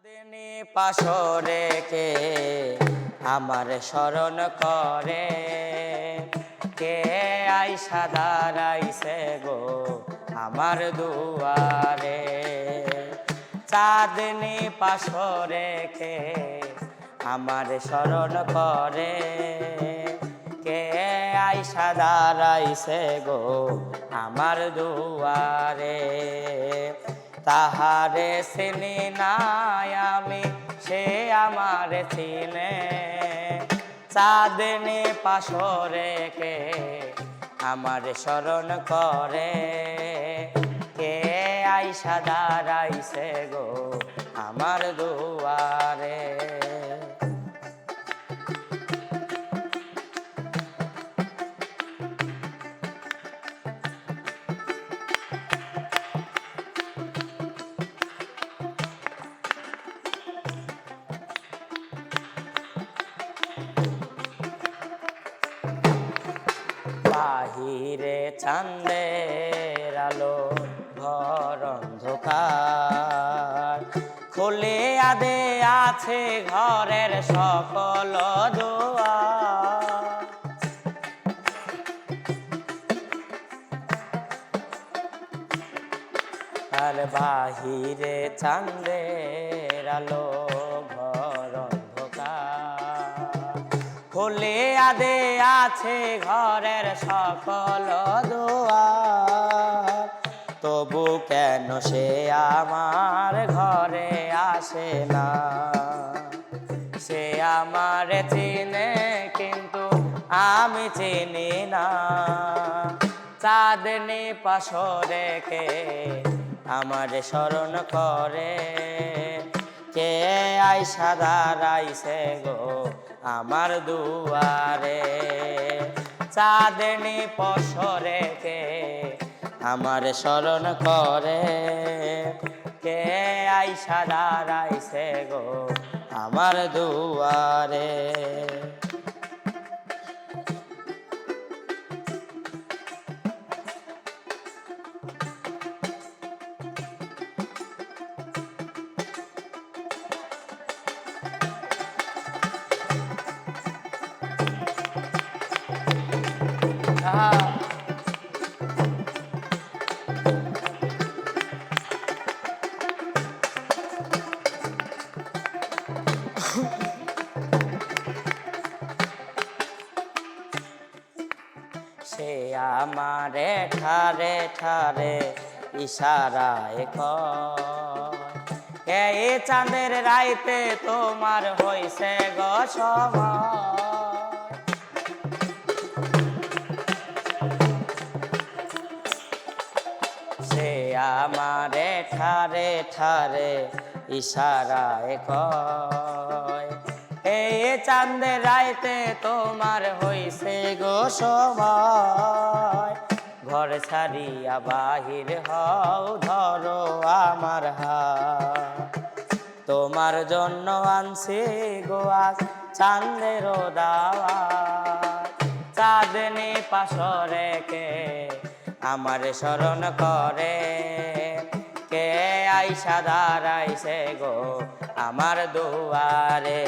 চাঁদনি পাশরে কে আমার স্মরণ করে, কে আইসা দাঁড়াইছে গো আমার দুয়ারে। চাঁদনি পাশরে কে আমার স্মরণ করে, কে আইসা দাঁড়াইছে গো আমার দুয়ারে। তাহারে চিনি নাই আমি, সে আমার চিনে। চাঁদনি পাশরে কে আমার স্মরণ করে, কে আইসা দাঁড়াইছে গো আমার দুয়ারে। বাহিরে চাঁদের আলো ঘর অন্ধকার, খুলিয়া দে আছে ঘরের সকল দুয়ার। আর বাহিরে চাঁদের আলো ঘর অন্ধকার, খুলিয়া দে আছে ঘরের সকল দুয়ার। তবু কেন সে আমার ঘরে আসে না, সে আমার চিনে কিন্তু আমি চিনি না। চাঁদনি পাশরে কে আমার স্মরণ করে, কে আইসা দাঁড়াইছে গো আমার দুয়ারে। চাঁদনি পাশরে কে আমার স্মরণ করে, কে আইসা দাঁড়াইছে গো আমার দুয়ারে। সে আমারে ঠারে ঠারে ইশারায় কয়, এই চাঁদের রাইতে তোমার হইছে গো সময়। সে আমারে ঠারে ঠারে ইশারায় কয়, এই চাঁদের রাইতে তোমার হইছে গো সময়। ঘর ছাড়িয়া বাহির হও ধরো আমার হাত, তোমার জন্য আনছি গো আজ চাঁদের দাওয়াত। চাঁদনি পাশরে কে আমার স্মরণ করে, কে আইসা দাঁড়াইছে গো আমার দুয়ারে।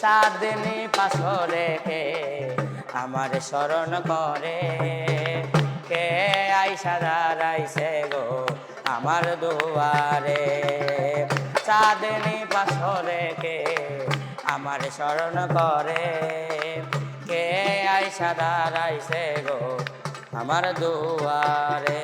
চাঁদনি পাশরে কে আমার স্মরণ করে, কে আইসা দাঁড়াইছে গো আমার দুয়ারে। চাঁদনি পাশরে কে আমার স্মরণ করে, কে আইসা দাঁড়াইছে গো আমার দুয়ারে।